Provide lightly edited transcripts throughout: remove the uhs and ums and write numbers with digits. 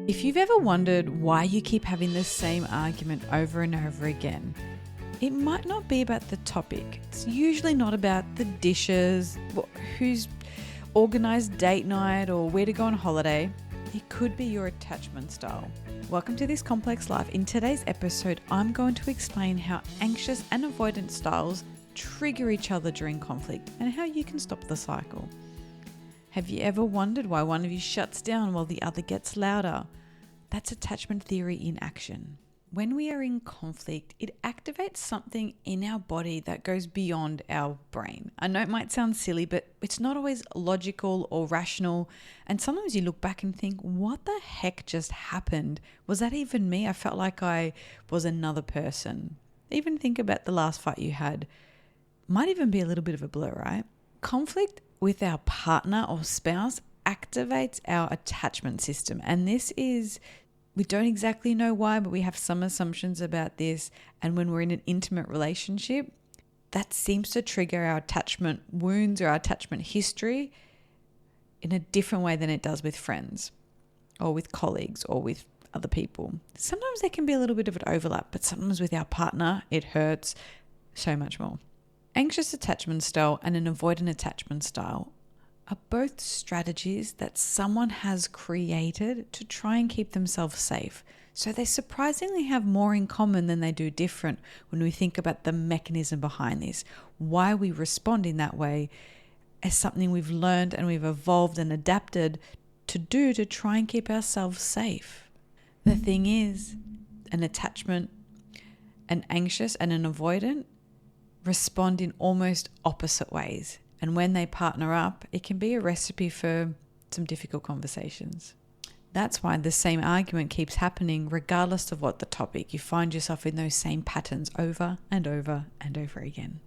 If you've ever wondered why you keep having the same argument over and over again, it might not be about the topic. It's usually not about the dishes, who's organised date night, or where to go on holiday. It could be your attachment style. Welcome to This Complex Life. In today's episode, I'm going to explain how anxious and avoidant styles trigger each other during conflict and how you can stop the cycle. Have you ever wondered why one of you shuts down while the other gets louder? That's attachment theory in action. When we are in conflict, it activates something in our body that goes beyond our brain. I know it might sound silly, but it's not always logical or rational. And sometimes you look back and think, what the heck just happened? Was that even me? I felt like I was another person. Even think about the last fight you had. Might even be a little bit of a blur, right? Conflict with our partner or spouse activates our attachment system. And this is, we don't exactly know why, but we have some assumptions about this. And when we're in an intimate relationship, that seems to trigger our attachment wounds or our attachment history in a different way than it does with friends or with colleagues or with other people. Sometimes there can be a little bit of an overlap, but sometimes with our partner, it hurts so much more. Anxious attachment style and an avoidant attachment style are both strategies that someone has created to try and keep themselves safe. So they surprisingly have more in common than they do different when we think about the mechanism behind this, why we respond in that way as something we've learned and we've evolved and adapted to do to try and keep ourselves safe. The thing is, an attachment, an anxious and an avoidant respond in almost opposite ways. And when they partner up, it can be a recipe for some difficult conversations. That's why the same argument keeps happening regardless of what the topic. You find yourself in those same patterns over and over and over again.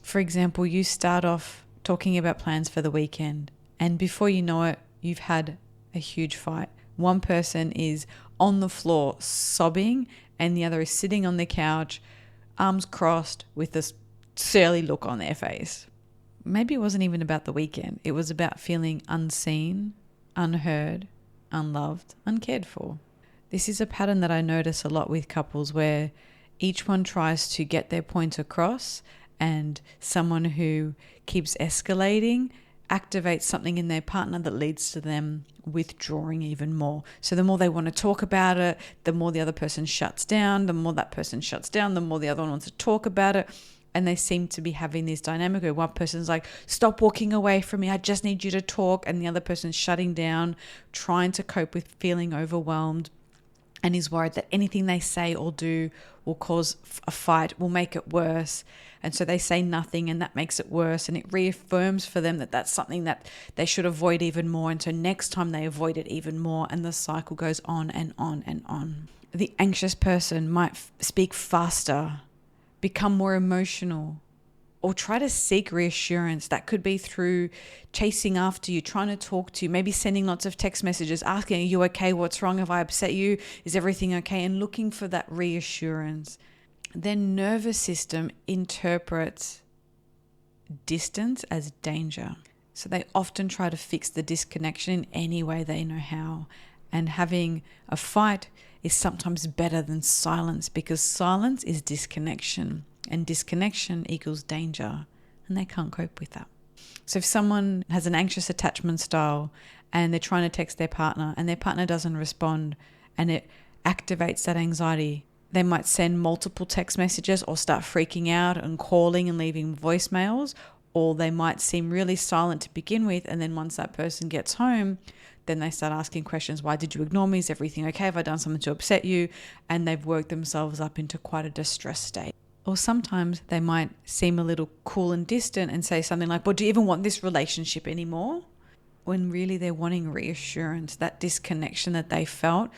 For example, you start off talking about plans for the weekend, and before you know it, you've had a huge fight. One person is on the floor sobbing, and the other is sitting on the couch, arms crossed, with this surly look on their face. Maybe it wasn't even about the weekend. It was about feeling unseen, unheard, unloved, uncared for. This is a pattern that I notice a lot with couples where each one tries to get their point across, and someone who keeps escalating activates something in their partner that leads to them withdrawing even more. So the more they want to talk about it, the more the other person shuts down. The more that person shuts down, the more the other one wants to talk about it. And they seem to be having this dynamic where one person's like, stop walking away from me, I just need you to talk. And the other person's shutting down, trying to cope with feeling overwhelmed, and is worried that anything they say or do will cause a fight, will make it worse. And so they say nothing, and that makes it worse. And it reaffirms for them that that's something that they should avoid even more. And so next time they avoid it even more, and the cycle goes on and on and on. The anxious person might speak faster, become more emotional, or try to seek reassurance. That could be through chasing after you, trying to talk to you, maybe sending lots of text messages, asking, are you okay? What's wrong? Have I upset you? Is everything okay? And looking for that reassurance. Their nervous system interprets distance as danger. So they often try to fix the disconnection in any way they know how. And having a fight is sometimes better than silence, because silence is disconnection, and disconnection equals danger, and they can't cope with that. So if someone has an anxious attachment style and they're trying to text their partner and their partner doesn't respond and it activates that anxiety, they might send multiple text messages or start freaking out and calling and leaving voicemails, or they might seem really silent to begin with, and then once that person gets home, then they start asking questions. Why did you ignore me? Is everything okay? Have I done something to upset you? And they've worked themselves up into quite a distressed state. Or sometimes they might seem a little cool and distant and say something like, well, do you even want this relationship anymore? When really they're wanting reassurance. That disconnection that they felt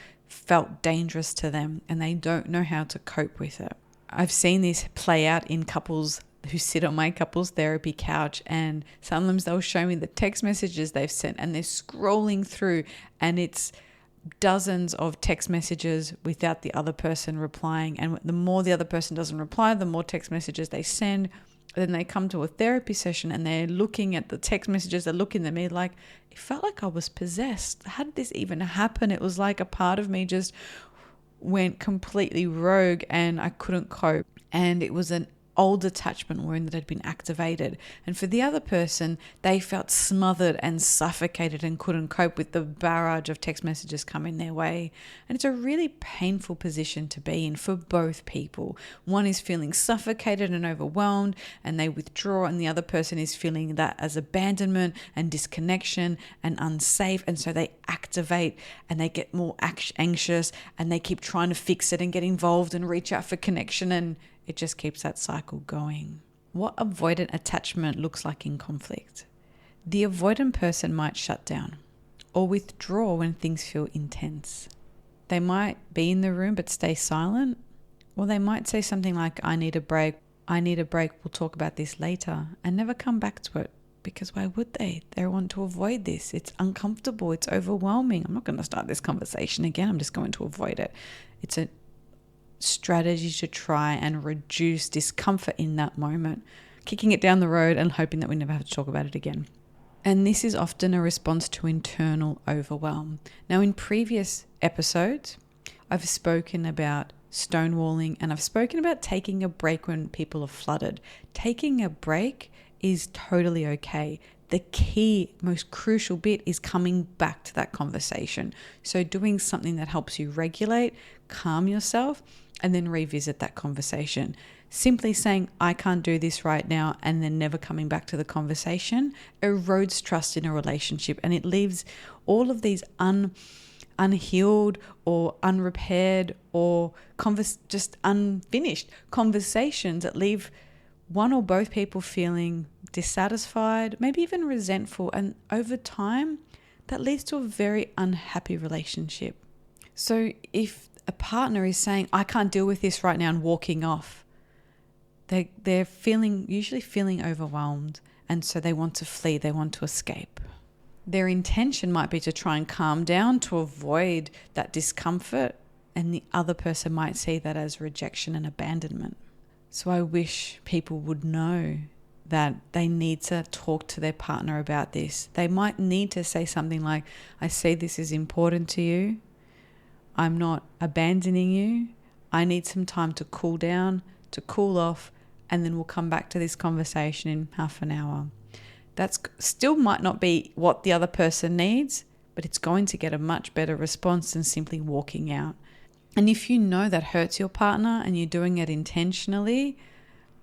dangerous to them, and they don't know how to cope with it. I've seen this play out in couples who sit on my couples therapy couch, and sometimes they'll show me the text messages they've sent, and they're scrolling through, and it's dozens of text messages without the other person replying. And the more the other person doesn't reply, the more text messages they send, Then they come to a therapy session and they're looking at the text messages, they're looking at me like, it felt like I was possessed. How did this even happen? It was like a part of me just went completely rogue and I couldn't cope. And it was an old attachment wound that had been activated. And for the other person, they felt smothered and suffocated and couldn't cope with the barrage of text messages coming their way. And it's a really painful position to be in for both people. One is feeling suffocated and overwhelmed and they withdraw, and the other person is feeling that as abandonment and disconnection and unsafe, and so they activate and they get more anxious and they keep trying to fix it and get involved and reach out for connection, and it just keeps that cycle going. What avoidant attachment looks like in conflict. The avoidant person might shut down or withdraw when things feel intense. They might be in the room but stay silent, or they might say something like, I need a break, we'll talk about this later, and never come back to it. Because why would they? They want to avoid this. It's uncomfortable. It's overwhelming. I'm not going to start this conversation again. I'm just going to avoid it. It's a strategy to try and reduce discomfort in that moment, kicking it down the road and hoping that we never have to talk about it again. And this is often a response to internal overwhelm. Now, in previous episodes, I've spoken about stonewalling and I've spoken about taking a break when people are flooded. Taking a break is totally okay. The key, most crucial bit is coming back to that conversation. So doing something that helps you regulate, calm yourself, and then revisit that conversation. Simply saying, I can't do this right now, and then never coming back to the conversation erodes trust in a relationship, and it leaves all of these unhealed or unrepaired or just unfinished conversations that leave one or both people feeling dissatisfied, maybe even resentful, and over time that leads to a very unhappy relationship. So if a partner is saying, I can't deal with this right now, and walking off, they're usually feeling overwhelmed, and so they want to flee, they want to escape. Their intention might be to try and calm down to avoid that discomfort, and the other person might see that as rejection and abandonment. So I wish people would know that they need to talk to their partner about this. They might need to say something like, I see this is important to you. I'm not abandoning you. I need some time to cool down, to cool off, and then we'll come back to this conversation in half an hour. That still might not be what the other person needs, but it's going to get a much better response than simply walking out. And if you know that hurts your partner and you're doing it intentionally,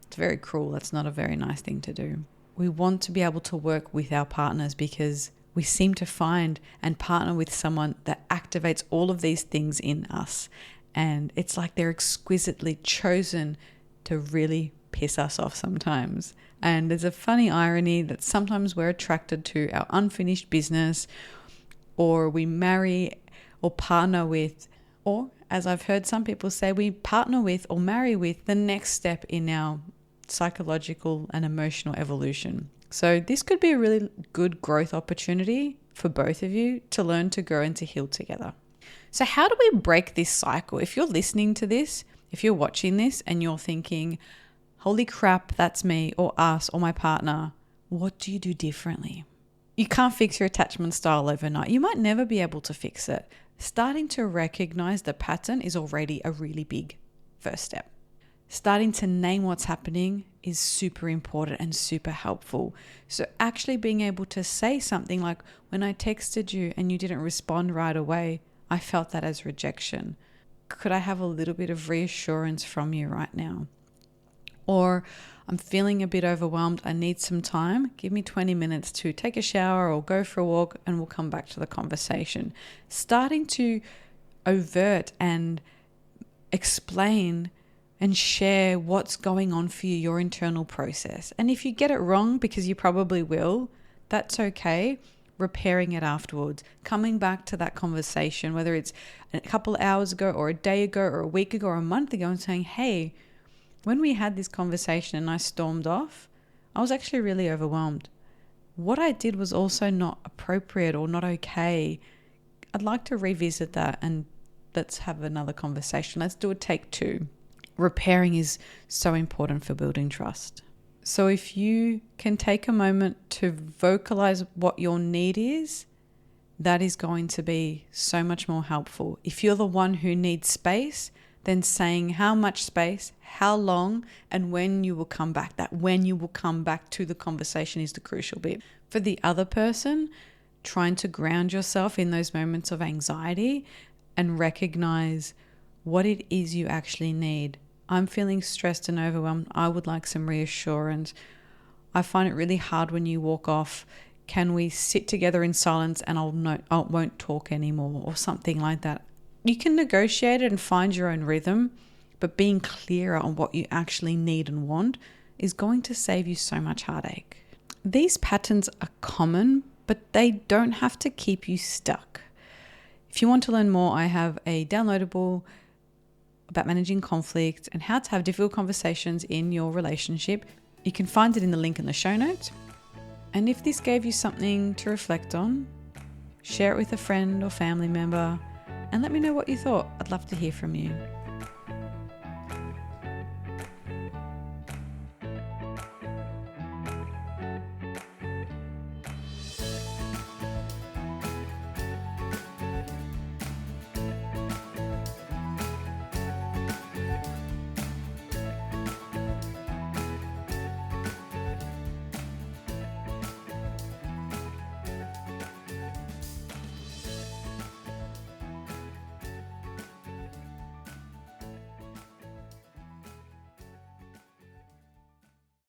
it's very cruel. That's not a very nice thing to do. We want to be able to work with our partners because we seem to find and partner with someone that activates all of these things in us. And it's like they're exquisitely chosen to really piss us off sometimes. And there's a funny irony that sometimes we're attracted to our unfinished business, or we marry or partner with, or as I've heard some people say, we partner with or marry with the next step in our psychological and emotional evolution. So this could be a really good growth opportunity for both of you to learn to grow and to heal together. So how do we break this cycle? If you're listening to this, if you're watching this and you're thinking, holy crap, that's me or us or my partner, what do you do differently? You can't fix your attachment style overnight. You might never be able to fix it. Starting to recognize the pattern is already a really big first step. Starting to name what's happening is super important and super helpful. So actually being able to say something like, when I texted you and you didn't respond right away, I felt that as rejection. Could I have a little bit of reassurance from you right now? Or I'm feeling a bit overwhelmed. I need some time. Give me 20 minutes to take a shower or go for a walk, and we'll come back to the conversation. Starting to overt and explain and share what's going on for you, your internal process. And if you get it wrong, because you probably will, that's okay. Repairing it afterwards, coming back to that conversation, whether it's a couple of hours ago or a day ago or a week ago or a month ago, and saying, hey, when we had this conversation and I stormed off, I was actually really overwhelmed. What I did was also not appropriate or not okay. I'd like to revisit that and let's have another conversation. Let's do a take two. Repairing is so important for building trust. So if you can take a moment to vocalize what your need is, that is going to be so much more helpful. If you're the one who needs space, then saying how much space, how long, and when you will come back. That when you will come back to the conversation is the crucial bit. For the other person, trying to ground yourself in those moments of anxiety and recognize what it is you actually need. I'm feeling stressed and overwhelmed. I would like some reassurance. I find it really hard when you walk off. Can we sit together in silence and I won't talk anymore, or something like that. You can negotiate it and find your own rhythm, but being clearer on what you actually need and want is going to save you so much heartache. These patterns are common, but they don't have to keep you stuck. If you want to learn more, I have a downloadable about managing conflict and how to have difficult conversations in your relationship. You can find it in the link in the show notes. And if this gave you something to reflect on, share it with a friend or family member and let me know what you thought. I'd love to hear from you.